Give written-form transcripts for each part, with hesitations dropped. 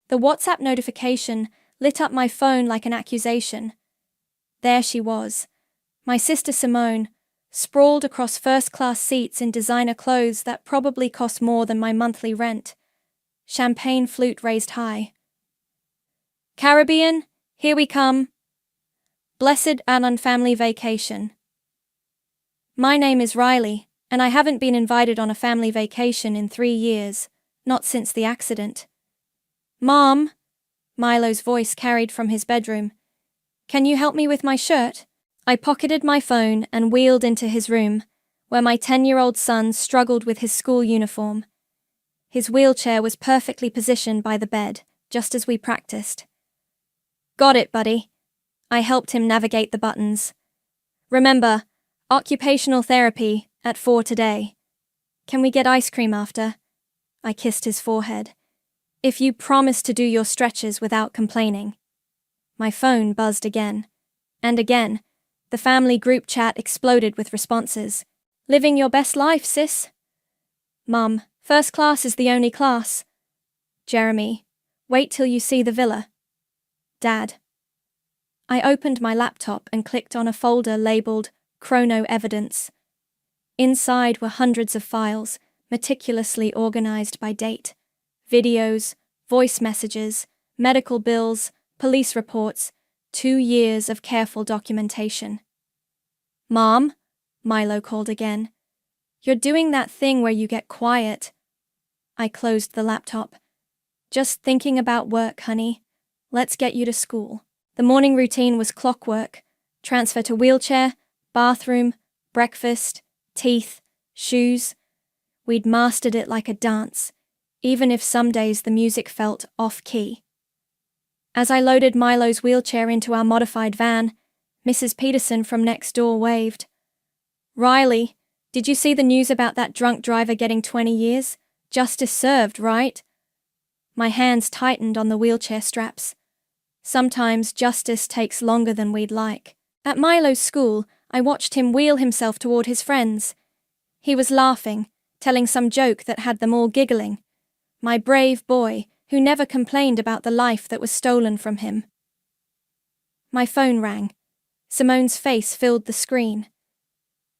The WhatsApp notification lit up my phone like an accusation. There she was, my sister Simone, sprawled across first-class seats in designer clothes that probably cost more than my monthly rent. Champagne flute raised high. Caribbean, here we come. Blessed and unfamily vacation. My name is Riley, and I haven't been invited on a family vacation in 3 years, not since the accident. Mom, Milo's voice carried from his bedroom. Can you help me with my shirt? I pocketed my phone and wheeled into his room, where my 10-year-old son struggled with his school uniform. His wheelchair was perfectly positioned by the bed, just as we practiced. Got it, buddy. I helped him navigate the buttons. Remember, occupational therapy at 4 today. Can we get ice cream after? I kissed his forehead. If you promise to do your stretches without complaining. My phone buzzed again. And again. The family group chat exploded with responses. Living your best life, sis. Mum, first class is the only class. Jeremy, wait till you see the villa. Dad. I opened my laptop and clicked on a folder labeled Chrono Evidence. Inside were hundreds of files, meticulously organized by date. Videos, voice messages, medical bills, police reports, 2 years of careful documentation. Mom, Milo called again. You're doing that thing where you get quiet. I closed the laptop. Just thinking about work, honey. Let's get you to school. The morning routine was clockwork. Transfer to wheelchair, bathroom, breakfast, teeth, shoes. We'd mastered it like a dance, even if some days the music felt off-key. As I loaded Milo's wheelchair into our modified van, Mrs. Peterson from next door waved. Riley, did you see the news about that drunk driver getting 20 years? Justice served, right? My hands tightened on the wheelchair straps. Sometimes justice takes longer than we'd like. At Milo's school, I watched him wheel himself toward his friends. He was laughing, telling some joke that had them all giggling. My brave boy, who never complained about the life that was stolen from him. My phone rang. Simone's face filled the screen.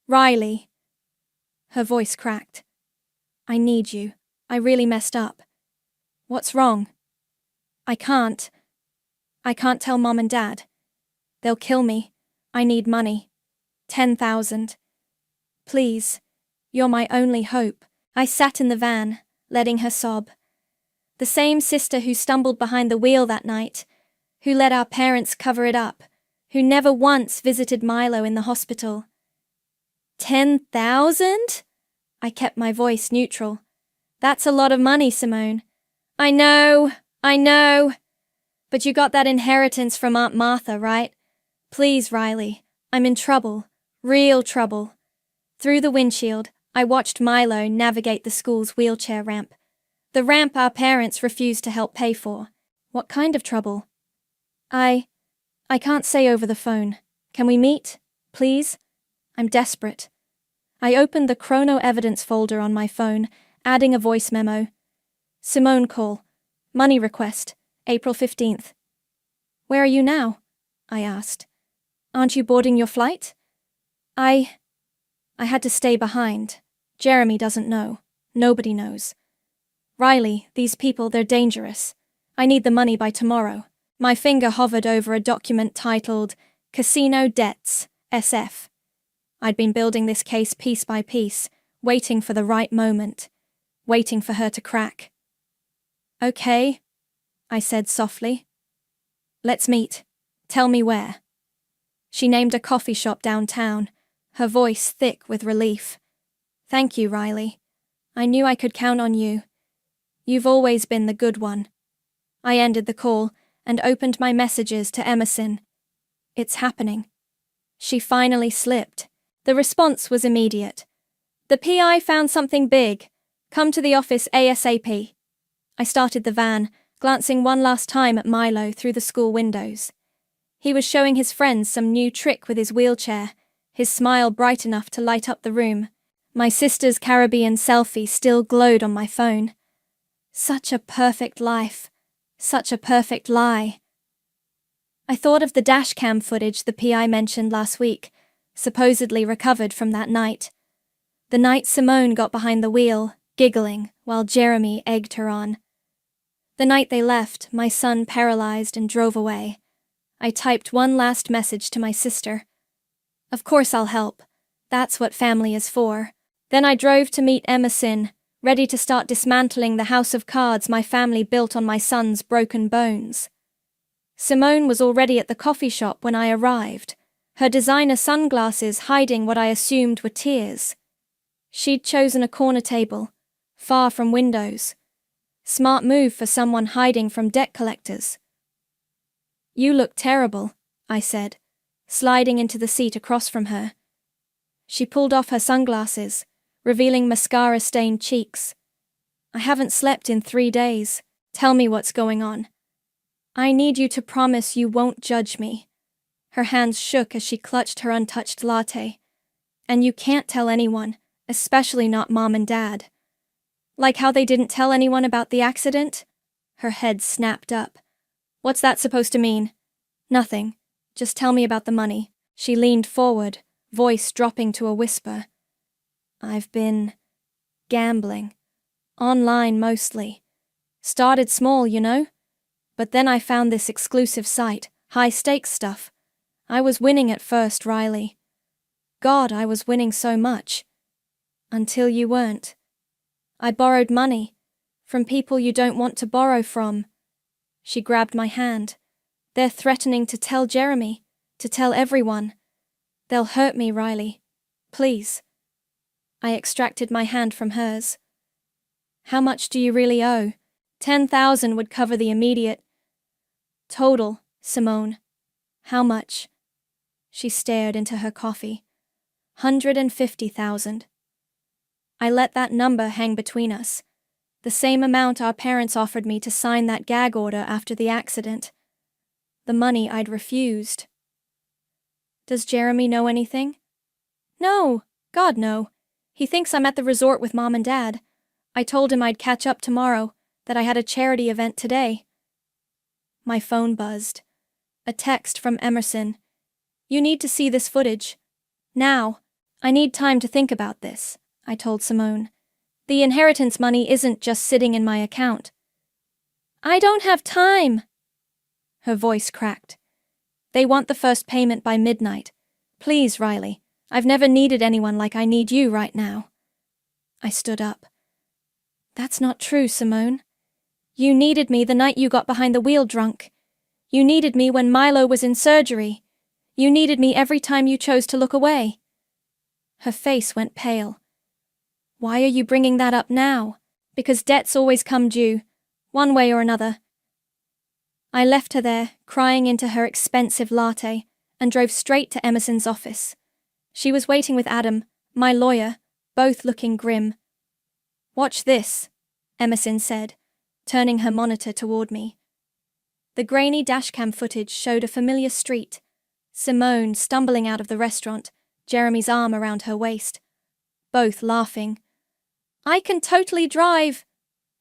Riley. Her voice cracked. I need you. I really messed up. What's wrong? I can't tell Mom and Dad. They'll kill me. I need money. 10,000. Please. You're my only hope. I sat in the van, letting her sob. The same sister who stumbled behind the wheel that night, who let our parents cover it up, who never once visited Milo in the hospital. 10,000? I kept my voice neutral. That's a lot of money, Simone. I know. But you got that inheritance from Aunt Martha, right? Please, Riley, I'm in trouble. Real trouble. Through the windshield, I watched Milo navigate the school's wheelchair ramp. The ramp our parents refused to help pay for. What kind of trouble? I can't say over the phone. Can we meet? Please? I'm desperate. I opened the Chrono Evidence folder on my phone, adding a voice memo. Simone call. Money request. April 15th. Where are you now? I asked. Aren't you boarding your flight? I had to stay behind. Jeremy doesn't know. Nobody knows. Riley, these people, they're dangerous. I need the money by tomorrow. My finger hovered over a document titled Casino Debts, SF. I'd been building this case piece by piece, waiting for the right moment, waiting for her to crack. Okay, I said softly. Let's meet. Tell me where. She named a coffee shop downtown, her voice thick with relief. Thank you, Riley. I knew I could count on you. You've always been the good one. I ended the call and opened my messages to Emerson. It's happening. She finally slipped. The response was immediate. The PI found something big. Come to the office ASAP. I started the van, glancing one last time at Milo through the school windows. He was showing his friends some new trick with his wheelchair, his smile bright enough to light up the room. My sister's Caribbean selfie still glowed on my phone. Such a perfect life. Such a perfect lie. I thought of the dashcam footage the PI mentioned last week, supposedly recovered from that night. The night Simone got behind the wheel, giggling, while Jeremy egged her on. The night they left, my son paralyzed and drove away. I typed one last message to my sister. Of course I'll help. That's what family is for. Then I drove to meet Emerson, ready to start dismantling the house of cards my family built on my son's broken bones. Simone was already at the coffee shop when I arrived, her designer sunglasses hiding what I assumed were tears. She'd chosen a corner table, far from windows. Smart move for someone hiding from debt collectors. You look terrible, I said, sliding into the seat across from her. She pulled off her sunglasses, revealing mascara-stained cheeks. I haven't slept in 3 days. Tell me what's going on. I need you to promise you won't judge me. Her hands shook as she clutched her untouched latte. And you can't tell anyone, especially not Mom and Dad. Like how they didn't tell anyone about the accident? Her head snapped up. What's that supposed to mean? Nothing. Just tell me about the money. She leaned forward, voice dropping to a whisper. I've been gambling. Online mostly. Started small, you know? But then I found this exclusive site, high-stakes stuff. I was winning at first, Riley. God, I was winning so much. Until you weren't. I borrowed money. From people you don't want to borrow from. She grabbed my hand. They're threatening to tell Jeremy, to tell everyone. They'll hurt me, Riley. Please. I extracted my hand from hers. How much do you really owe? 10,000 would cover the immediate. Total, Simone. How much? She stared into her coffee. 150,000. I let that number hang between us. The same amount our parents offered me to sign that gag order after the accident. The money I'd refused. Does Jeremy know anything? No, God no. He thinks I'm at the resort with Mom and Dad. I told him I'd catch up tomorrow, that I had a charity event today. My phone buzzed. A text from Emerson. You need to see this footage. Now. I need time to think about this, I told Simone. The inheritance money isn't just sitting in my account. I don't have time. Her voice cracked. They want the first payment by midnight. Please, Riley. I've never needed anyone like I need you right now. I stood up. That's not true, Simone. You needed me the night you got behind the wheel drunk. You needed me when Milo was in surgery. You needed me every time you chose to look away. Her face went pale. Why are you bringing that up now? Because debts always come due, one way or another. I left her there, crying into her expensive latte, and drove straight to Emerson's office. She was waiting with Adam, my lawyer, both looking grim. Watch this, Emerson said, turning her monitor toward me. The grainy dashcam footage showed a familiar street. Simone stumbling out of the restaurant, Jeremy's arm around her waist. Both laughing. I can totally drive.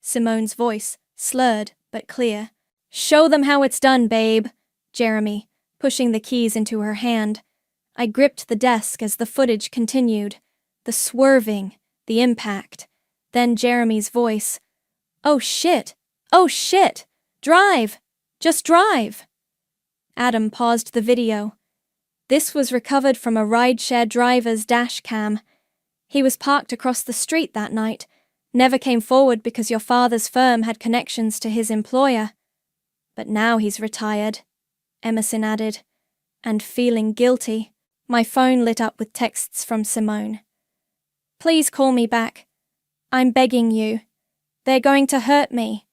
Simone's voice, slurred but clear. Show them how it's done, babe. Jeremy, pushing the keys into her hand. I gripped the desk as the footage continued. The swerving, the impact. Then Jeremy's voice. Oh shit! Oh shit! Drive! Just drive! Adam paused the video. This was recovered from a rideshare driver's dash cam. He was parked across the street that night, never came forward because your father's firm had connections to his employer. But now he's retired, Emerson added, and feeling guilty. My phone lit up with texts from Simone. Please call me back. I'm begging you. They're going to hurt me.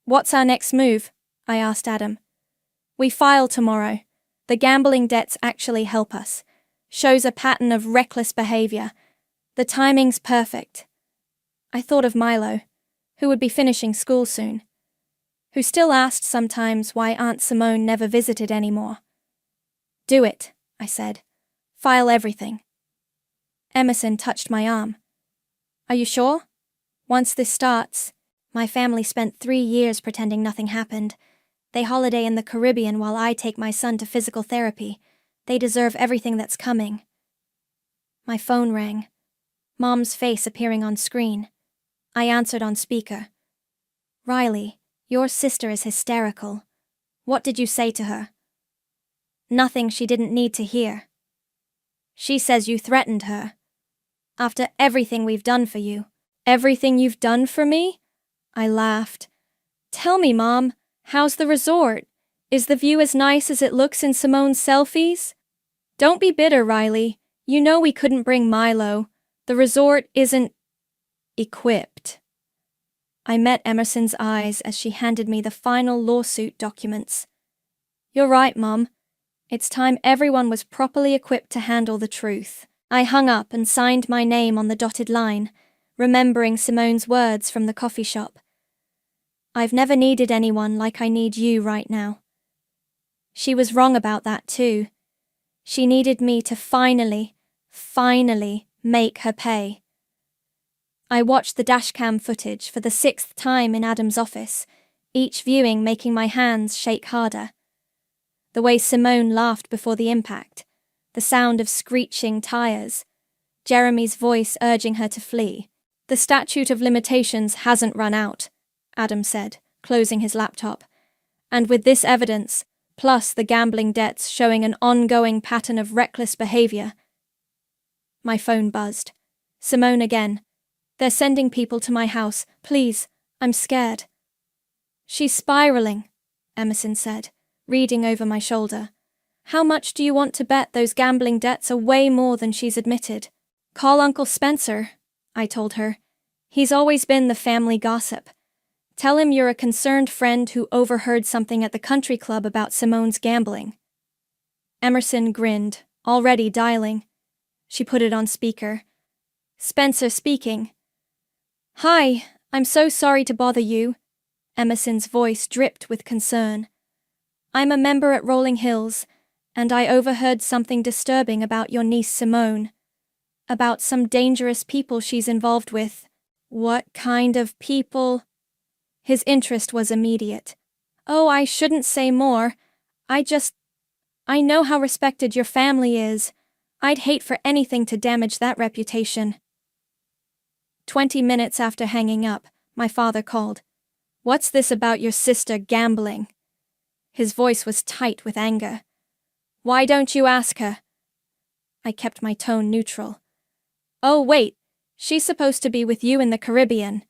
What's our next move? I asked Adam. We file tomorrow. The gambling debts actually help us. Shows a pattern of reckless behavior. The timing's perfect. I thought of Milo, who would be finishing school soon, who still asked sometimes why Aunt Simone never visited anymore. Do it, I said. File everything. Emerson touched my arm. Are you sure? Once this starts, My family spent 3 years pretending nothing happened. They holiday in the Caribbean while I take my son to physical therapy. They deserve everything that's coming. My phone rang. Mom's face appearing on screen. I answered on speaker. Riley, your sister is hysterical. What did you say to her? Nothing she didn't need to hear. She says you threatened her. After everything we've done for you. Everything you've done for me? I laughed. Tell me, Mom, how's the resort? Is the view as nice as it looks in Simone's selfies? Don't be bitter, Riley. You know we couldn't bring Milo. The resort isn't equipped. I met Emerson's eyes as she handed me the final lawsuit documents. You're right, Mom. It's time everyone was properly equipped to handle the truth. I hung up and signed my name on the dotted line, remembering Simone's words from the coffee shop. I've never needed anyone like I need you right now. She was wrong about that too. She needed me to finally make her pay. I watched the dashcam footage for the 6th time in Adam's office, each viewing making my hands shake harder. The way Simone laughed before the impact, the sound of screeching tires, Jeremy's voice urging her to flee. The statute of limitations hasn't run out, Adam said, closing his laptop. And with this evidence, plus the gambling debts showing an ongoing pattern of reckless behavior. My phone buzzed. Simone again. They're sending people to my house. Please, I'm scared. She's spiraling, Emerson said, reading over my shoulder. How much do you want to bet those gambling debts are way more than she's admitted? Call Uncle Spencer, I told her. He's always been the family gossip. Tell him you're a concerned friend who overheard something at the country club about Simone's gambling. Emerson grinned, already dialing. She put it on speaker. Spencer speaking. Hi, I'm so sorry to bother you. Emerson's voice dripped with concern. I'm a member at Rolling Hills, and I overheard something disturbing about your niece Simone. About some dangerous people she's involved with. What kind of people? His interest was immediate. Oh, I shouldn't say more. I know how respected your family is. I'd hate for anything to damage that reputation. 20 minutes after hanging up, my father called. What's this about your sister gambling? His voice was tight with anger. Why don't you ask her? I kept my tone neutral. Oh, wait, she's supposed to be with you in the Caribbean.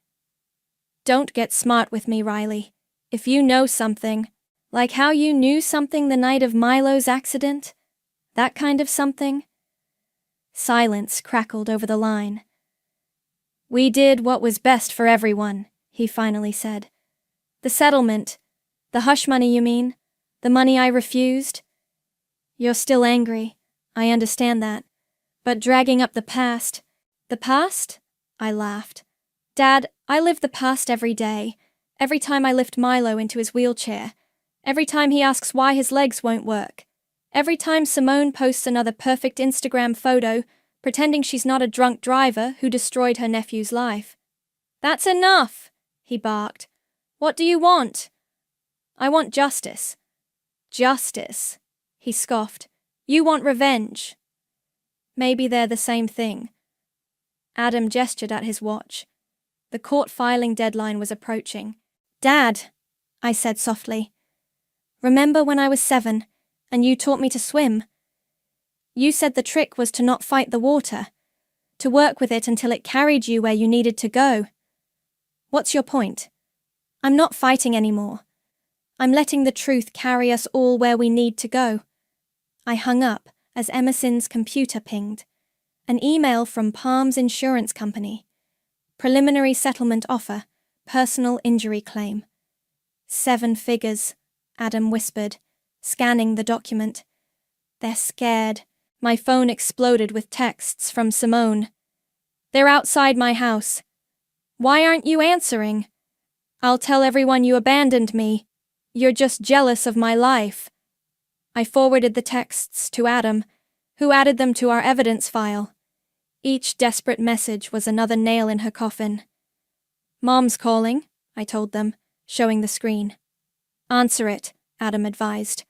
Don't get smart with me, Riley. If you know something, like how you knew something the night of Milo's accident, that kind of something. Silence crackled over the line. We did what was best for everyone, he finally said. The settlement, the hush money you mean, the money I refused. You're still angry, I understand that, but dragging up the past. The past? I laughed. Dad, I live the past every day, every time I lift Milo into his wheelchair, every time he asks why his legs won't work, every time Simone posts another perfect Instagram photo, pretending she's not a drunk driver who destroyed her nephew's life. That's enough, he barked. What do you want? I want justice. Justice, he scoffed. You want revenge. Maybe they're the same thing. Adam gestured at his watch. The court filing deadline was approaching. Dad, I said softly. Remember when I was 7, and you taught me to swim? You said the trick was to not fight the water, to work with it until it carried you where you needed to go. What's your point? I'm not fighting anymore. I'm letting the truth carry us all where we need to go. I hung up as Emerson's computer pinged. An email from Palm's insurance company. Preliminary settlement offer, personal injury claim. 7 figures, Adam whispered, scanning the document. They're scared. My phone exploded with texts from Simone. They're outside my house. Why aren't you answering? I'll tell everyone you abandoned me. You're just jealous of my life. I forwarded the texts to Adam, who added them to our evidence file. Each desperate message was another nail in her coffin. Mom's calling, I told them, showing the screen. Answer it, Adam advised.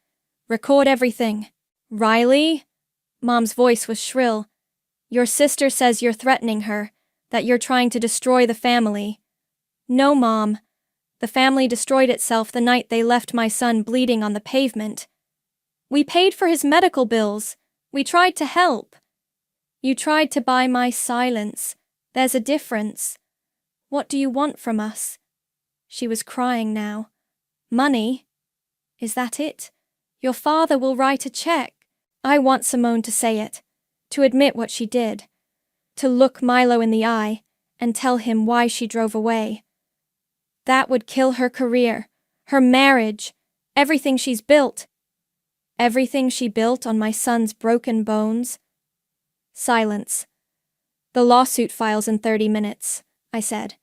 Record everything. Riley? Mom's voice was shrill. Your sister says you're threatening her, that you're trying to destroy the family. No, Mom. The family destroyed itself the night they left my son bleeding on the pavement. We paid for his medical bills. We tried to help. You tried to buy my silence. There's a difference. What do you want from us? She was crying now. Money? Is that it? Your father will write a check. I want Simone to say it, to admit what she did, to look Milo in the eye and tell him why she drove away. That would kill her career, her marriage, everything she's built. Everything she built on my son's broken bones. Silence. The lawsuit files in 30 minutes, I said.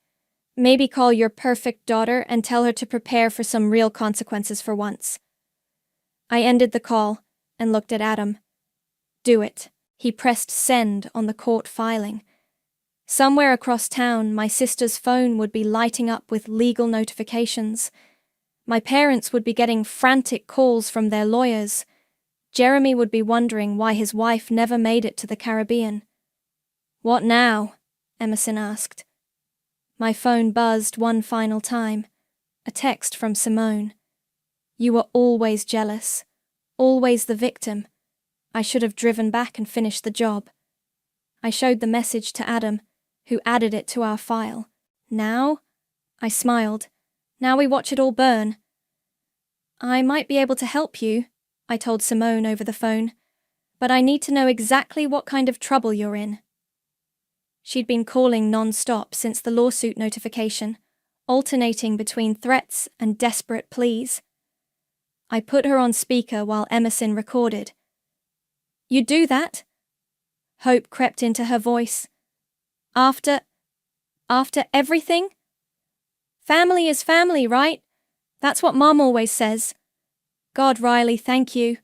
Maybe call your perfect daughter and tell her to prepare for some real consequences for once. I ended the call and looked at Adam. Do it. He pressed send on the court filing. Somewhere across town, my sister's phone would be lighting up with legal notifications. My parents would be getting frantic calls from their lawyers. Jeremy would be wondering why his wife never made it to the Caribbean. What now? Emerson asked. My phone buzzed one final time. A text from Simone. You were always jealous. Always the victim. I should have driven back and finished the job. I showed the message to Adam, who added it to our file. Now? I smiled. Now we watch it all burn. I might be able to help you, I told Simone over the phone, but I need to know exactly what kind of trouble you're in. She'd been calling non-stop since the lawsuit notification, alternating between threats and desperate pleas. I put her on speaker while Emerson recorded. You do that? Hope crept into her voice. After everything? Family is family, right? That's what Mom always says. God, Riley, thank you.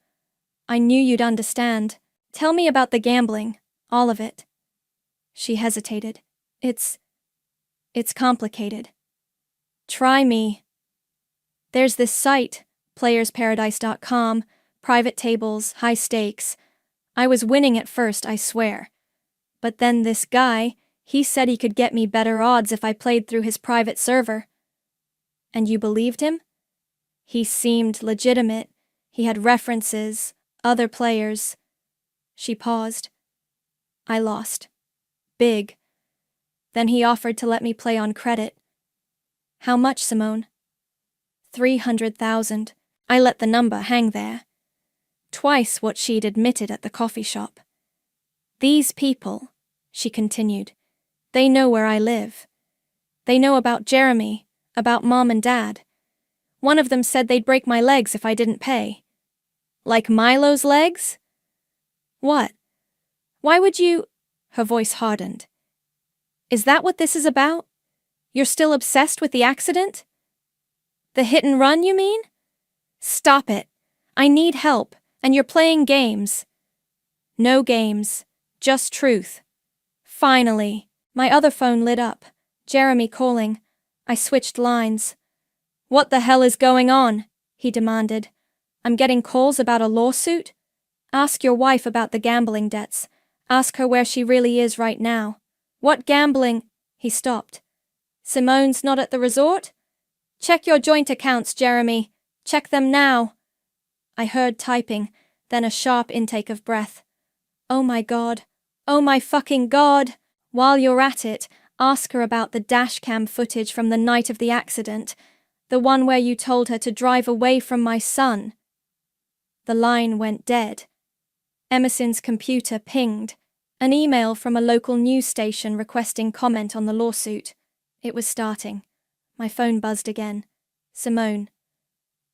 I knew you'd understand. Tell me about the gambling, all of it. She hesitated. It's complicated. Try me. There's this site, playersparadise.com, private tables, high stakes. I was winning at first, I swear. But then this guy, he said he could get me better odds if I played through his private server. And you believed him? He seemed legitimate. He had references, other players. She paused. I lost. Big. Then he offered to let me play on credit. How much, Simone? 300,000. I let the number hang there. Twice what she'd admitted at the coffee shop. These people, she continued, they know where I live. They know about Jeremy, about Mom and Dad. One of them said they'd break my legs if I didn't pay. Like Milo's legs? What? Why would you... Her voice hardened. Is that what this is about? You're still obsessed with the accident? The hit and run, you mean? Stop it. I need help, and you're playing games. No games, just truth. Finally, my other phone lit up. Jeremy calling. I switched lines. What the hell is going on? He demanded. I'm getting calls about a lawsuit? Ask your wife about the gambling debts. Ask her where she really is right now. What gambling? He stopped. Simone's not at the resort? Check your joint accounts, Jeremy. Check them now. I heard typing, then a sharp intake of breath. Oh my God. Oh my fucking God. While you're at it, ask her about the dashcam footage from the night of the accident, the one where you told her to drive away from my son. The line went dead. Emerson's computer pinged. An email from a local news station requesting comment on the lawsuit. It was starting. My phone buzzed again. Simone.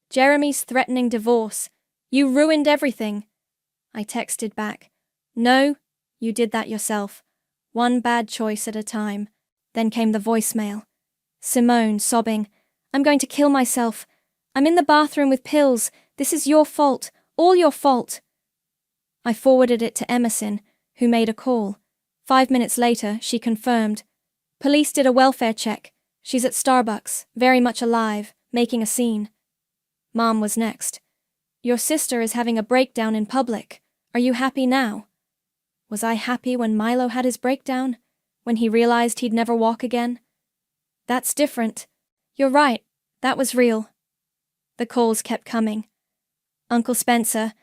Jeremy's threatening divorce. You ruined everything. I texted back. No, you did that yourself. One bad choice at a time. Then came the voicemail. Simone, sobbing. I'm going to kill myself. I'm in the bathroom with pills. This is your fault. All your fault. I forwarded it to Emerson, who made a call. 5 minutes later, she confirmed. Police did a welfare check. She's at Starbucks, very much alive, making a scene. Mom was next. Your sister is having a breakdown in public. Are you happy now? Was I happy when Milo had his breakdown? When he realized he'd never walk again? That's different. You're right, that was real. The calls kept coming. Uncle Spencer,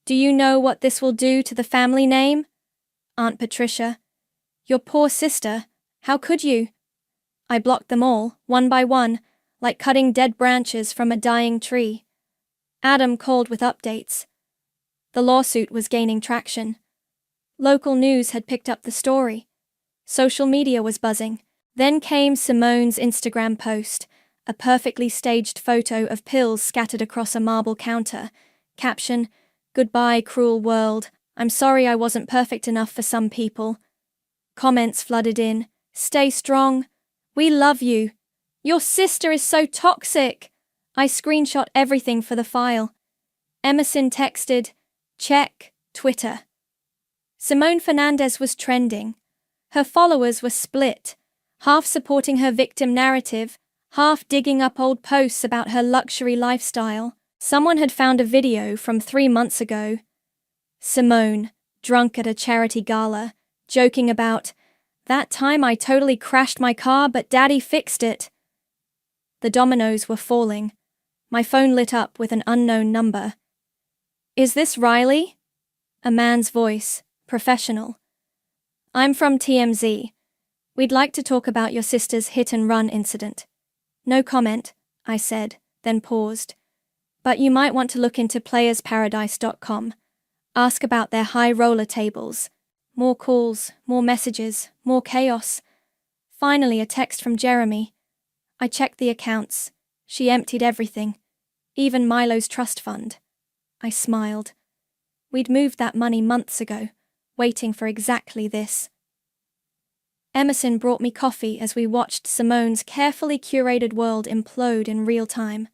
do you know what this will do to the family name? Aunt Patricia, your poor sister, how could you? I blocked them all, one by one, like cutting dead branches from a dying tree. Adam called with updates. The lawsuit was gaining traction. Local news had picked up the story. Social media was buzzing. Then came Simone's Instagram post, a perfectly staged photo of pills scattered across a marble counter. Caption, "Goodbye, cruel world. I'm sorry I wasn't perfect enough for some people." Comments flooded in. "Stay strong. We love you. Your sister is so toxic." I screenshot everything for the file. Emerson texted, "Check, Twitter." Simone Fernandez was trending. Her followers were split, half supporting her victim narrative, half digging up old posts about her luxury lifestyle. Someone had found a video from 3 months ago. Simone, drunk at a charity gala, joking about, "That time I totally crashed my car, but Daddy fixed it." The dominoes were falling. My phone lit up with an unknown number. "Is this Riley?" A man's voice, professional. "I'm from TMZ. We'd like to talk about your sister's hit-and-run incident." "No comment," I said, then paused. "But you might want to look into playersparadise.com. Ask about their high roller tables. More calls, more messages, more chaos." Finally, a text from Jeremy. I checked the accounts. She emptied everything, even Milo's trust fund. I smiled. We'd moved that money months ago, waiting for exactly this. Emerson brought me coffee as we watched Simone's carefully curated world implode in real time.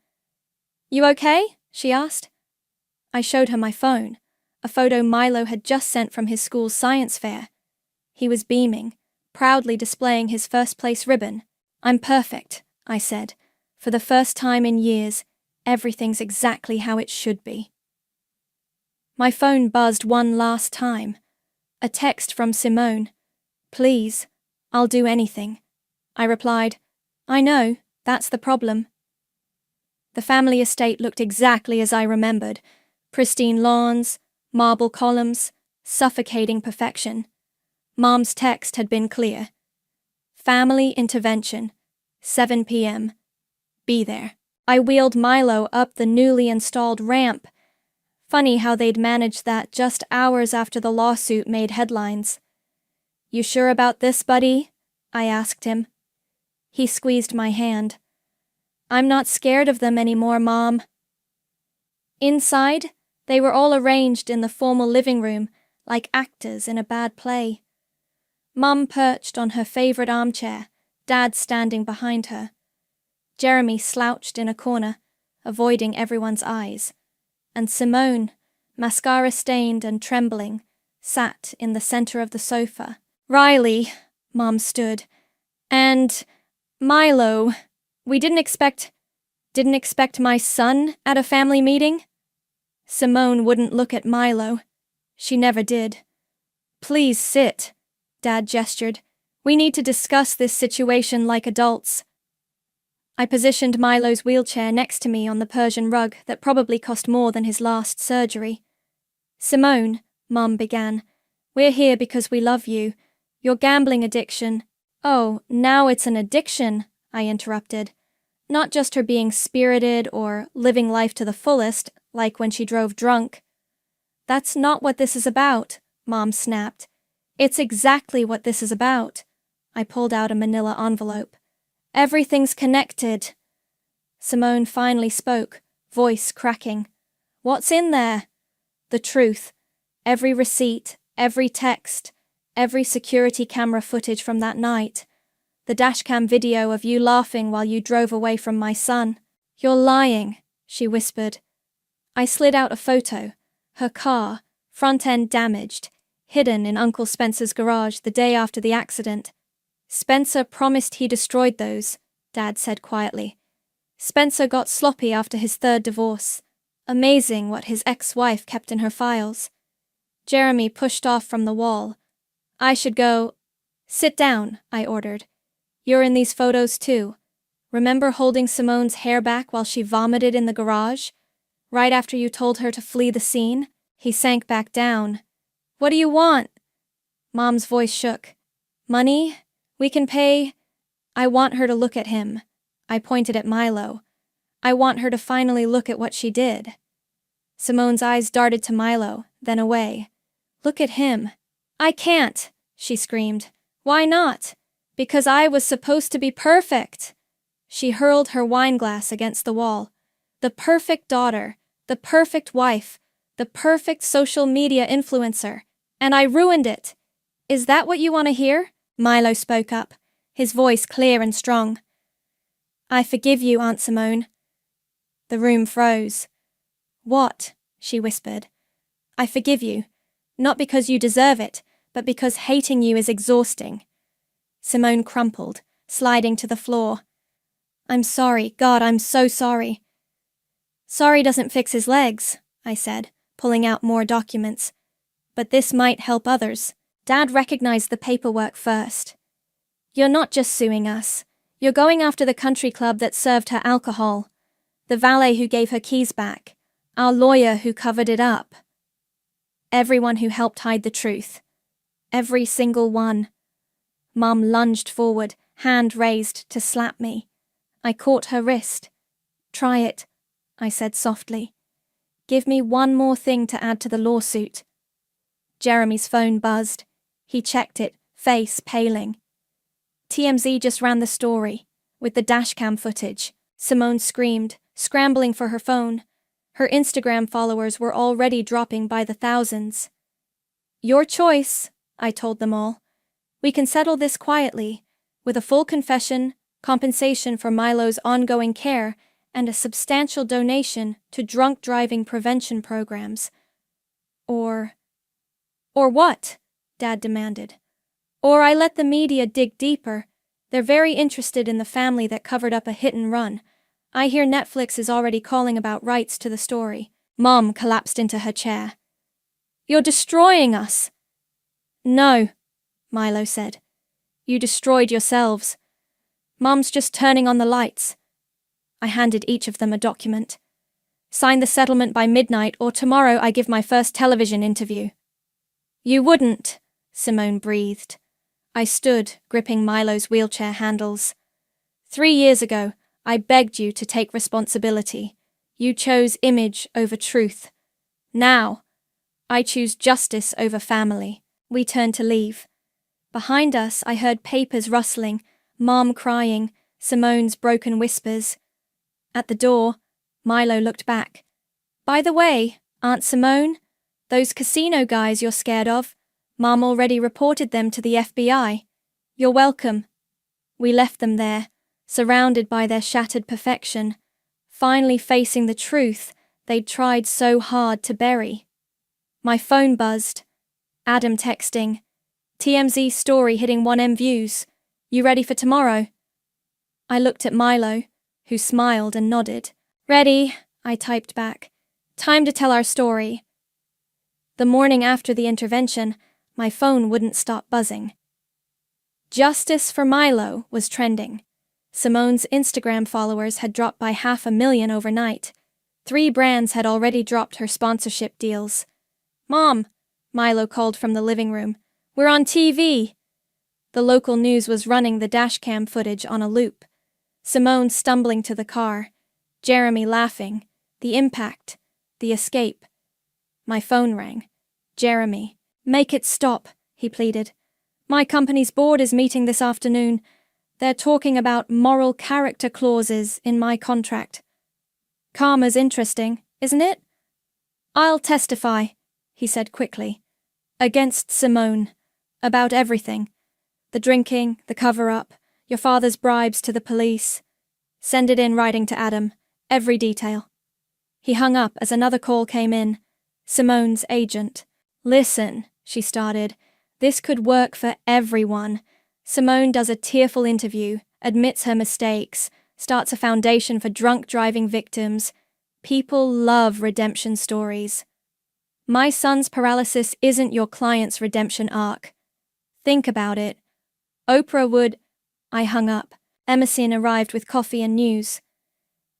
"You okay?" she asked. I showed her my phone, a photo Milo had just sent from his school's science fair. He was beaming, proudly displaying his first-place ribbon. "I'm perfect," I said. "For the first time in years, everything's exactly how it should be." My phone buzzed one last time. A text from Simone. "Please, I'll do anything." I replied, "I know, that's the problem." The family estate looked exactly as I remembered. Pristine lawns, marble columns, suffocating perfection. Mom's text had been clear. "Family intervention, 7 p.m. Be there." I wheeled Milo up the newly installed ramp. Funny how they'd managed that just hours after the lawsuit made headlines. "You sure about this, buddy?" I asked him. He squeezed my hand. "I'm not scared of them anymore, Mom." Inside, they were all arranged in the formal living room, like actors in a bad play. Mum perched on her favorite armchair, Dad standing behind her. Jeremy slouched in a corner, avoiding everyone's eyes, and Simone, mascara-stained and trembling, sat in the center of the sofa. "Riley," Mom stood, "and Milo, we didn't expect my son at a family meeting." Simone wouldn't look at Milo. She never did. "Please sit," Dad gestured. "We need to discuss this situation like adults." I positioned Milo's wheelchair next to me on the Persian rug that probably cost more than his last surgery. "Simone," Mom began, "we're here because we love you. Your gambling addiction—" "Oh, now it's an addiction," I interrupted. "Not just her being spirited or living life to the fullest, like when she drove drunk." "That's not what this is about," Mom snapped. "It's exactly what this is about." I pulled out a manila envelope. "Everything's connected." Simone finally spoke, voice cracking. "What's in there?" "The truth. Every receipt, every text, every security camera footage from that night. The dashcam video of you laughing while you drove away from my son." "You're lying," she whispered. I slid out a photo. Her car, front end damaged, hidden in Uncle Spencer's garage the day after the accident. "Spencer promised he destroyed those. Dad said quietly. Spencer got sloppy after his third divorce. Amazing what his ex-wife kept in her files. Jeremy pushed off from the wall. I should go. Sit down, I ordered. You're in these photos too. Remember holding Simone's hair back while she vomited in the garage? Right after you told her to flee the scene? He sank back down. What do you want? Mom's voice shook. Money? We can pay. I want her to look at him. I pointed at Milo. I want her to finally look at what she did. Simone's eyes darted to Milo, then away. Look at him. I can't, she screamed. Why not? Because I was supposed to be perfect. She hurled her wineglass against the wall. The perfect daughter, the perfect wife, the perfect social media influencer. And I ruined it. Is that what you want to hear? Milo spoke up, his voice clear and strong. I forgive you, Aunt Simone. The room froze. What? She whispered. I forgive you. Not because you deserve it, but because hating you is exhausting. Simone crumpled, sliding to the floor. I'm sorry, God, I'm so sorry. Sorry doesn't fix his legs, I said, pulling out more documents. But this might help others. Dad recognized the paperwork first. You're not just suing us. You're going after the country club that served her alcohol, the valet who gave her keys back, our lawyer who covered it up. Everyone who helped hide the truth. Every single one. Mom lunged forward, hand raised to slap me. I caught her wrist. Try it, I said softly. Give me one more thing to add to the lawsuit. Jeremy's phone buzzed. He checked it, face paling. TMZ just ran the story, with the dashcam footage. Simone screamed, scrambling for her phone. Her Instagram followers were already dropping by the thousands. Your choice, I told them all. We can settle this quietly, with a full confession, compensation for Milo's ongoing care, and a substantial donation to drunk driving prevention programs. Or what? Dad demanded. Or I let the media dig deeper. They're very interested in the family that covered up a hit and run. I hear Netflix is already calling about rights to the story. Mom collapsed into her chair. You're destroying us. No, Milo said. You destroyed yourselves. Mom's just turning on the lights. I handed each of them a document. Sign the settlement by midnight or tomorrow I give my first television interview. You wouldn't, Simone breathed. I stood, gripping Milo's wheelchair handles. 3 years ago, I begged you to take responsibility. You chose image over truth. Now, I choose justice over family. We turned to leave. Behind us, I heard papers rustling, Mom crying, Simone's broken whispers. At the door, Milo looked back. By the way, Aunt Simone, those casino guys you're scared of, Mom already reported them to the FBI. You're welcome. We left them there, surrounded by their shattered perfection, finally facing the truth they'd tried so hard to bury. My phone buzzed. Adam texting. TMZ story hitting 1M views. You ready for tomorrow? I looked at Milo, who smiled and nodded. Ready, I typed back. Time to tell our story. The morning after the intervention, my phone wouldn't stop buzzing. Justice for Milo was trending. Simone's Instagram followers had dropped by 500,000 overnight. 3 brands had already dropped her sponsorship deals. Mom, Milo called from the living room. We're on TV. The local news was running the dashcam footage on a loop. Simone stumbling to the car. Jeremy laughing. The impact. The escape. My phone rang. Jeremy. Make it stop, he pleaded. My company's board is meeting this afternoon. They're talking about moral character clauses in my contract. Karma's interesting, isn't it? I'll testify, he said quickly. Against Simone. About everything. The drinking, the cover-up, your father's bribes to the police. Send it in writing to Adam. Every detail. He hung up as another call came in. Simone's agent. Listen, she started. This could work for everyone. Simone does a tearful interview, admits her mistakes, starts a foundation for drunk driving victims. People love redemption stories. My son's paralysis isn't your client's redemption arc. Think about it. Oprah would. I hung up. Emerson arrived with coffee and news.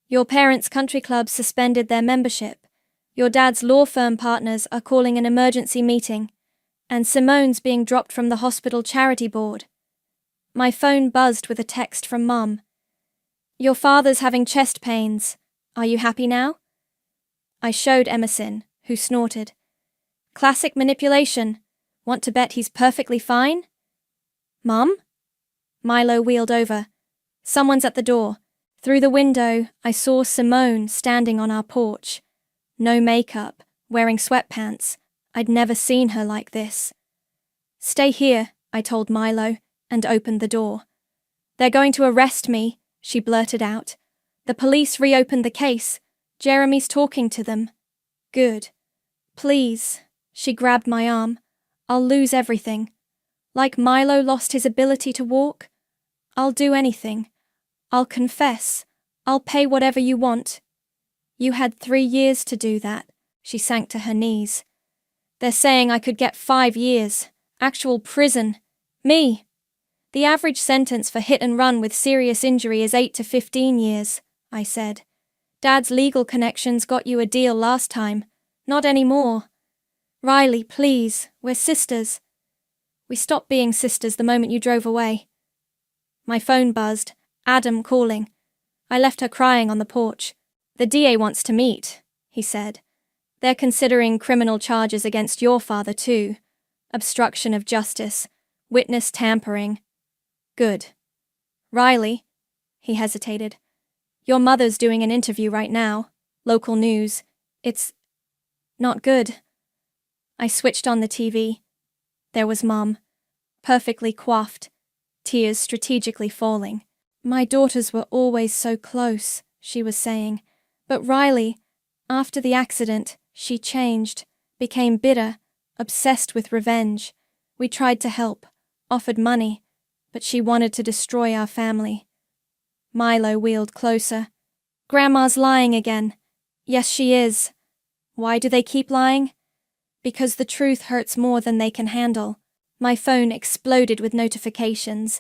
Your parents' country club suspended their membership. Your dad's law firm partners are calling an emergency meeting. And Simone's being dropped from the hospital charity board. My phone buzzed with a text from Mom. Your father's having chest pains. Are you happy now? I showed Emerson, who snorted. Classic manipulation. Want to bet he's perfectly fine? Mom? Milo wheeled over. Someone's at the door. Through the window, I saw Simone standing on our porch. No makeup, wearing sweatpants. I'd never seen her like this. Stay here, I told Milo, and opened the door. They're going to arrest me, she blurted out. The police reopened the case. Jeremy's talking to them. Good. Please. She grabbed my arm. I'll lose everything. Like Milo lost his ability to walk? I'll do anything. I'll confess. I'll pay whatever you want. You had 3 years to do that. She sank to her knees. They're saying I could get 5 years. Actual prison. Me. The average sentence for hit and run with serious injury is 8 to 15 years, I said. Dad's legal connections got you a deal last time. Not anymore. Riley, please, we're sisters. We stopped being sisters the moment you drove away. My phone buzzed. Adam calling. I left her crying on the porch. The DA wants to meet, he said. They're considering criminal charges against your father too. Obstruction of justice. Witness tampering. Good. Riley, he hesitated. Your mother's doing an interview right now. Local news. It's not good. I switched on the TV. There was Mom, perfectly coiffed, tears strategically falling. My daughters were always so close, she was saying. But Riley, after the accident, she changed, became bitter, obsessed with revenge. We tried to help, offered money, but she wanted to destroy our family. Milo wheeled closer. Grandma's lying again. Yes, she is. Why do they keep lying? Because the truth hurts more than they can handle. My phone exploded with notifications.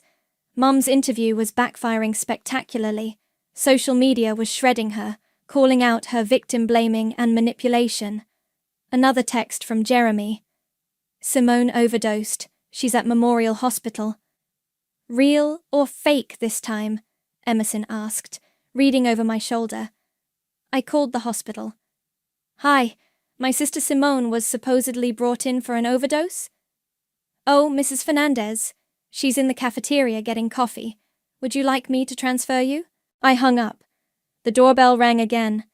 Mum's interview was backfiring spectacularly. Social media was shredding her, calling out her victim blaming and manipulation. Another text from Jeremy. Simone overdosed. She's at Memorial Hospital. Real or fake this time? Emerson asked, reading over my shoulder. I called the hospital. Hi, my sister Simone was supposedly brought in for an overdose? Oh, Mrs. Fernandez. She's in the cafeteria getting coffee. Would you like me to transfer you? I hung up. The doorbell rang again.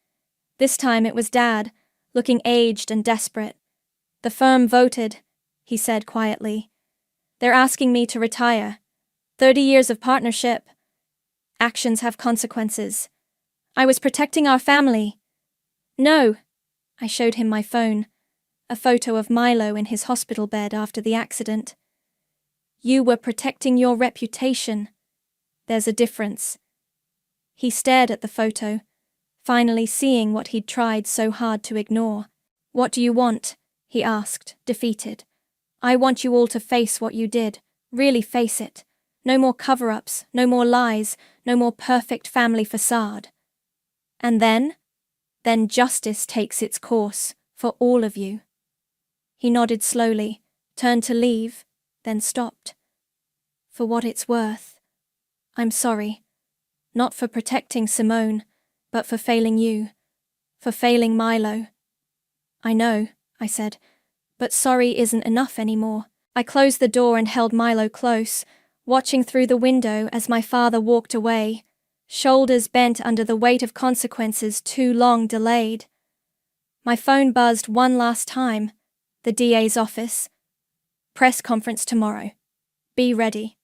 This time it was Dad, looking aged and desperate. The firm voted, he said quietly. They're asking me to retire. 30 years of partnership. Actions have consequences. I was protecting our family. No. I showed him my phone, a photo of Milo in his hospital bed after the accident. You were protecting your reputation. There's a difference. He stared at the photo, finally seeing what he'd tried so hard to ignore. What do you want? He asked, defeated. I want you all to face what you did, really face it. No more cover-ups, no more lies, no more perfect family facade. And then justice takes its course for all of you. He nodded slowly, turned to leave, then stopped. For what it's worth, I'm sorry. Not for protecting Simone, but for failing you. For failing Milo. I know, I said, but sorry isn't enough anymore. I closed the door and held Milo close, watching through the window as my father walked away, shoulders bent under the weight of consequences too long delayed. My phone buzzed one last time. The DA's office. Press conference tomorrow. Be ready.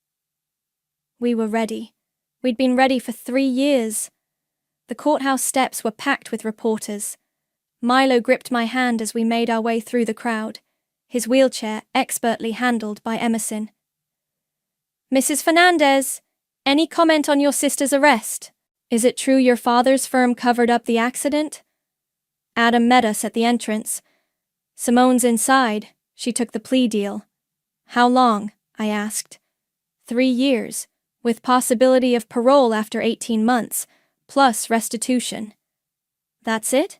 We were ready. We'd been ready for 3 years. The courthouse steps were packed with reporters. Milo gripped my hand as we made our way through the crowd, his wheelchair expertly handled by Emerson. Mrs. Fernandez! Any comment on your sister's arrest? Is it true your father's firm covered up the accident? Adam met us at the entrance. Simone's inside. She took the plea deal. How long? I asked. 3 years, with possibility of parole after 18 months, plus restitution. That's it?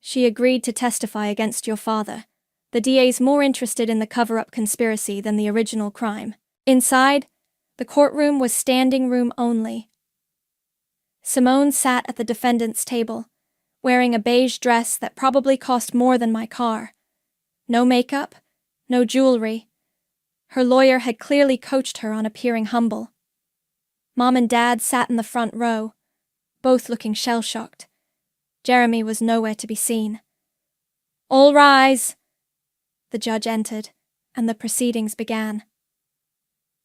She agreed to testify against your father. The DA's more interested in the cover-up conspiracy than the original crime. Inside, the courtroom was standing room only. Simone sat at the defendant's table, wearing a beige dress that probably cost more than my car. No makeup, no jewelry. Her lawyer had clearly coached her on appearing humble. Mom and Dad sat in the front row, both looking shell-shocked. Jeremy was nowhere to be seen. All rise! The judge entered, and the proceedings began.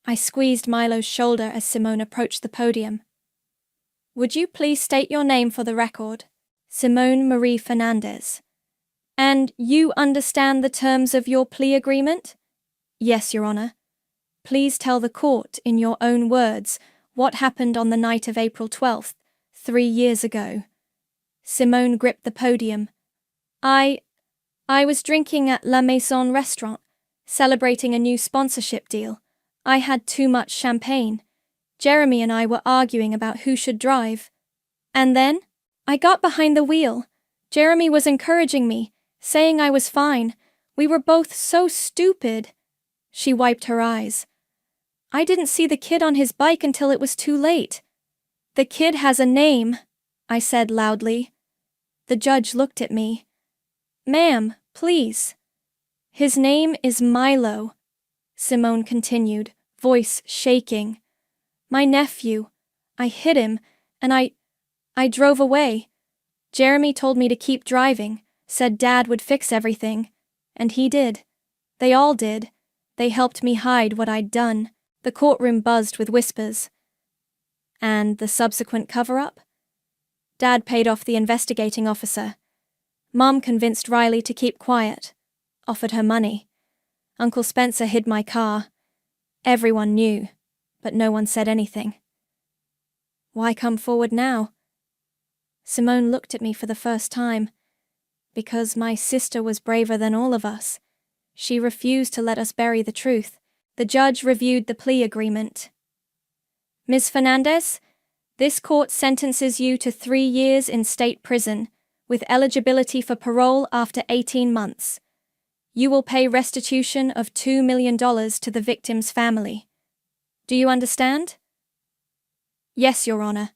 I squeezed Milo's shoulder as Simone approached the podium. Would you please state your name for the record? Simone Marie Fernandez. And you understand the terms of your plea agreement? Yes, Your Honor. Please tell the court in your own words what happened on the night of April 12th, 3 years ago. Simone gripped the podium. I was drinking at La Maison restaurant, celebrating a new sponsorship deal. I had too much champagne. Jeremy and I were arguing about who should drive. And then, I got behind the wheel. Jeremy was encouraging me, saying I was fine. We were both so stupid. She wiped her eyes. I didn't see the kid on his bike until it was too late. The kid has a name, I said loudly. The judge looked at me. Ma'am, please. His name is Milo, Simone continued, voice shaking. My nephew. I hit him, and I drove away. Jeremy told me to keep driving, said Dad would fix everything. And he did. They all did. They helped me hide what I'd done. The courtroom buzzed with whispers. And the subsequent cover-up? Dad paid off the investigating officer. Mom convinced Riley to keep quiet. Offered her money. Uncle Spencer hid my car. Everyone knew, but no one said anything. Why come forward now? Simone looked at me for the first time. Because my sister was braver than all of us. She refused to let us bury the truth. The judge reviewed the plea agreement. Ms. Fernandez, this court sentences you to 3 years in state prison, with eligibility for parole after 18 months. You will pay restitution of $2 million to the victim's family. Do you understand? Yes, Your Honor.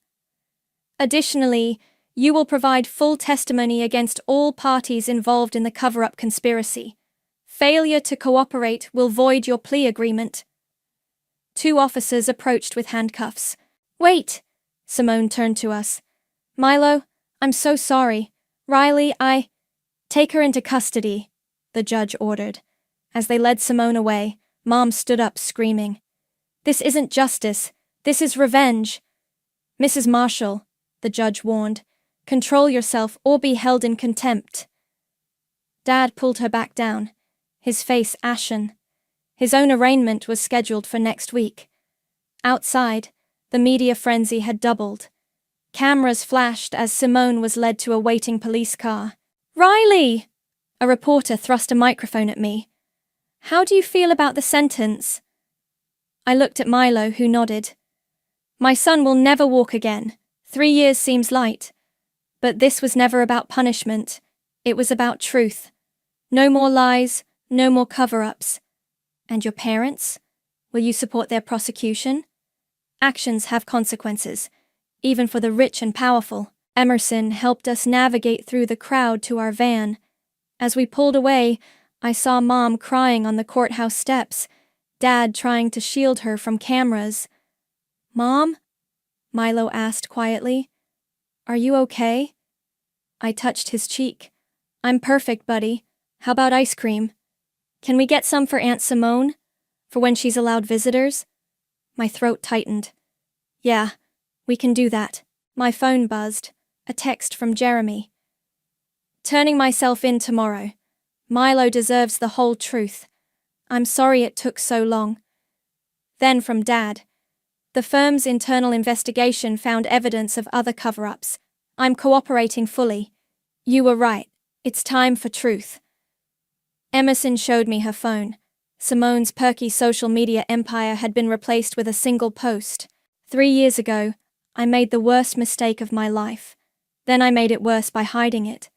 Additionally, you will provide full testimony against all parties involved in the cover-up conspiracy. Failure to cooperate will void your plea agreement. 2 officers approached with handcuffs. Wait! Simone turned to us. Milo, I'm so sorry. Riley, Take her into custody, the judge ordered. As they led Simone away, Mom stood up screaming. This isn't justice. This is revenge. Mrs. Marshall, the judge warned, control yourself or be held in contempt. Dad pulled her back down, his face ashen. His own arraignment was scheduled for next week. Outside, the media frenzy had doubled. Cameras flashed as Simone was led to a waiting police car. Riley! A reporter thrust a microphone at me. How do you feel about the sentence? I looked at Milo, who nodded. My son will never walk again. 3 years seems light. But this was never about punishment. It was about truth. No more lies, no more cover-ups. And your parents? Will you support their prosecution? Actions have consequences, even for the rich and powerful. Emerson helped us navigate through the crowd to our van. As we pulled away, I saw Mom crying on the courthouse steps, Dad trying to shield her from cameras. Mom? Milo asked quietly. Are you okay? I touched his cheek. I'm perfect, buddy. How about ice cream? Can we get some for Aunt Simone? For when she's allowed visitors? My throat tightened. Yeah, we can do that. My phone buzzed. A text from Jeremy. Turning myself in tomorrow. Milo deserves the whole truth. I'm sorry it took so long. Then from Dad. The firm's internal investigation found evidence of other cover-ups. I'm cooperating fully. You were right. It's time for truth. Emerson showed me her phone. Simone's perky social media empire had been replaced with a single post. 3 years ago, I made the worst mistake of my life. Then I made it worse by hiding it.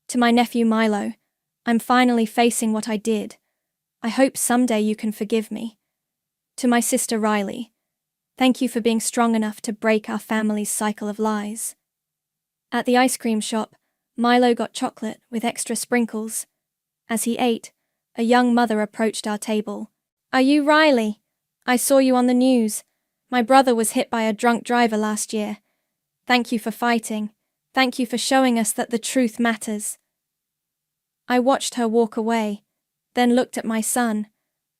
To my nephew Milo, I'm finally facing what I did. I hope someday you can forgive me. To my sister Riley, thank you for being strong enough to break our family's cycle of lies. At the ice cream shop, Milo got chocolate with extra sprinkles. As he ate, a young mother approached our table. Are you Riley? I saw you on the news. My brother was hit by a drunk driver last year. Thank you for fighting. Thank you for showing us that the truth matters. I watched her walk away, then looked at my son,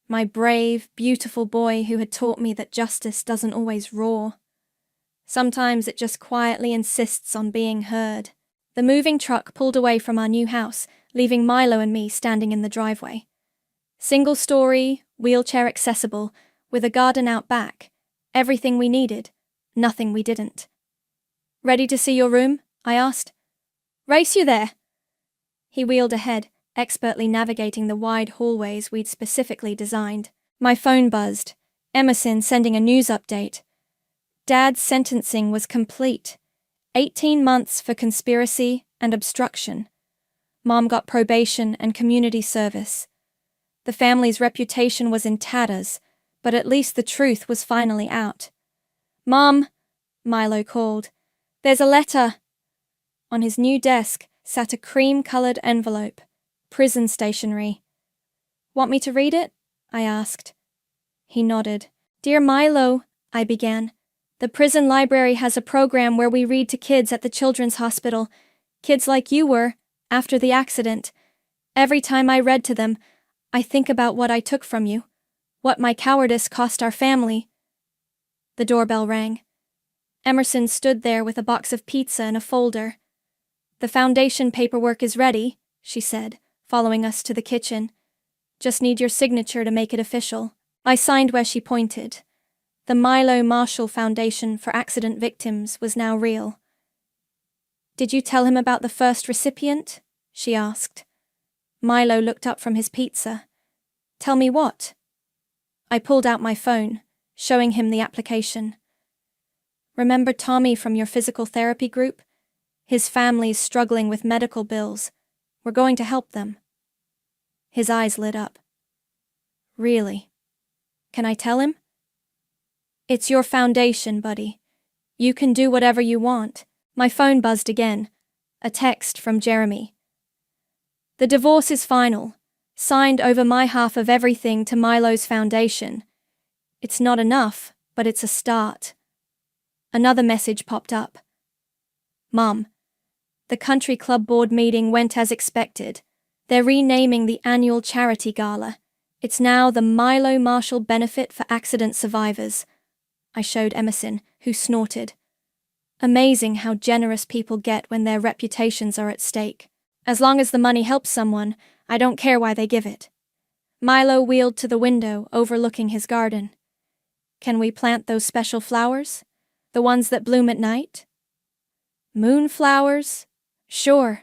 my brave, beautiful boy who had taught me that justice doesn't always roar. Sometimes it just quietly insists on being heard. The moving truck pulled away from our new house, leaving Milo and me standing in the driveway. Single story, wheelchair accessible, with a garden out back. Everything we needed, nothing we didn't. Ready to see your room? I asked. Race you there. He wheeled ahead, expertly navigating the wide hallways we'd specifically designed. My phone buzzed. Emerson sending a news update. Dad's sentencing was complete. 18 months for conspiracy and obstruction. Mom got probation and community service. The family's reputation was in tatters, but at least the truth was finally out. Mom, Milo called. There's a letter. On his new desk sat a cream-colored envelope. Prison stationery. Want me to read it? I asked. He nodded. Dear Milo, I began. The prison library has a program where we read to kids at the children's hospital. Kids like you were, after the accident. Every time I read to them, I think about what I took from you. What my cowardice cost our family. The doorbell rang. Emerson stood there with a box of pizza and a folder. The foundation paperwork is ready, she said, following us to the kitchen. Just need your signature to make it official. I signed where she pointed. The Milo Marshall Foundation for Accident Victims was now real. Did you tell him about the first recipient? She asked. Milo looked up from his pizza. Tell me what? I pulled out my phone, showing him the application. Remember Tommy from your physical therapy group? His family's struggling with medical bills. We're going to help them. His eyes lit up. Really? Can I tell him? It's your foundation, buddy. You can do whatever you want. My phone buzzed again. A text from Jeremy. The divorce is final. Signed over my half of everything to Milo's foundation. It's not enough, but it's a start. Another message popped up. Mom, the country club board meeting went as expected. They're renaming the annual charity gala. It's now the Milo Marshall Benefit for Accident Survivors. I showed Emerson, who snorted. Amazing how generous people get when their reputations are at stake. As long as the money helps someone, I don't care why they give it. Milo wheeled to the window, overlooking his garden. Can we plant those special flowers? The ones that bloom at night? Moonflowers? Sure.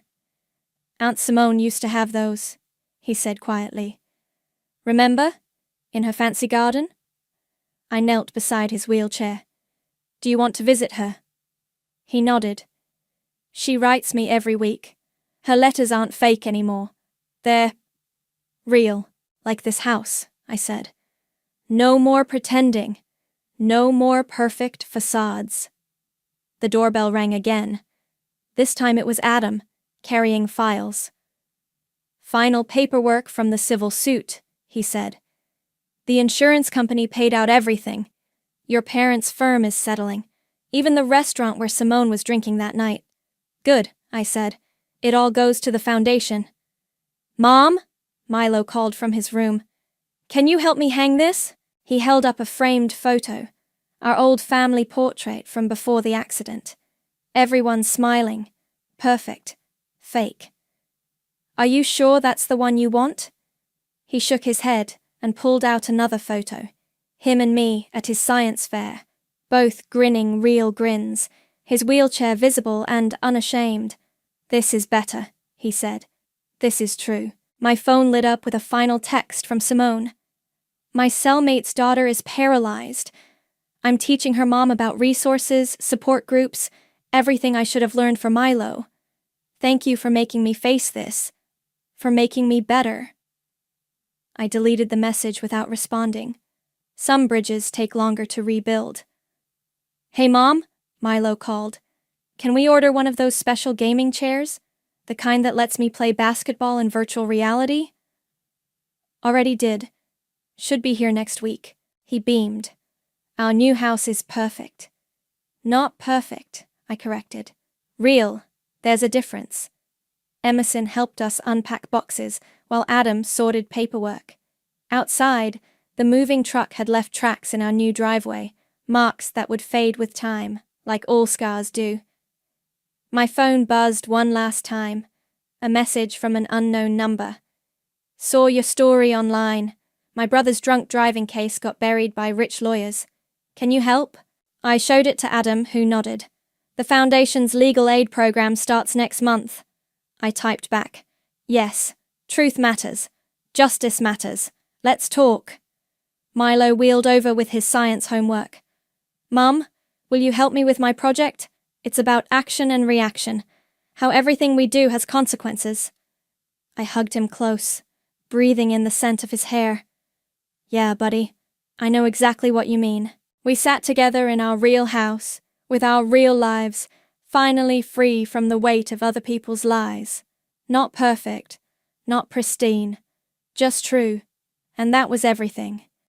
Aunt Simone used to have those, he said quietly. Remember? In her fancy garden? I knelt beside his wheelchair. Do you want to visit her? He nodded. She writes me every week. Her letters aren't fake anymore. They're real, like this house, I said. No more pretending. No more perfect facades. The doorbell rang again. This time it was Adam, carrying files. Final paperwork from the civil suit, he said. The insurance company paid out everything. Your parents' firm is settling. Even the restaurant where Simone was drinking that night. Good, I said. It all goes to the foundation. Mom? Milo called from his room. Can you help me hang this? He held up a framed photo, our old family portrait from before the accident. Everyone smiling. Perfect. Fake. Are you sure that's the one you want? He shook his head and pulled out another photo. Him and me at his science fair. both grinning real grins, his wheelchair visible and unashamed. "This is better," he said. "This is true." My phone lit up with a final text from Simone. "My cellmate's daughter is paralyzed. I'm teaching her mom about resources, support groups, everything I should have learned for Milo. Thank you for making me face this. For making me better." I deleted the message without responding. Some bridges take longer to rebuild. "Hey, Mom," Milo called. "Can we order one of those special gaming chairs? The kind that lets me play basketball in virtual reality?" "Already did. Should be here next week." He beamed. "Our new house is perfect." "Not perfect," I corrected. "Real. There's a difference." Emerson helped us unpack boxes while Adam sorted paperwork. Outside, the moving truck had left tracks in our new driveway, marks that would fade with time, like all scars do. My phone buzzed one last time. A message from an unknown number. "Saw your story online. My brother's drunk driving case got buried by rich lawyers. Can you help?" I showed it to Adam, who nodded. "The Foundation's legal aid program starts next month." I typed back. "Yes, truth matters. Justice matters. Let's talk." Milo wheeled over with his science homework. "Mum, will you help me with my project? It's about action and reaction. How everything we do has consequences." I hugged him close, breathing in the scent of his hair. "Yeah, buddy. I know exactly what you mean." We sat together in our real house, with our real lives, finally free from the weight of other people's lies. Not perfect, not pristine, just true, and that was everything.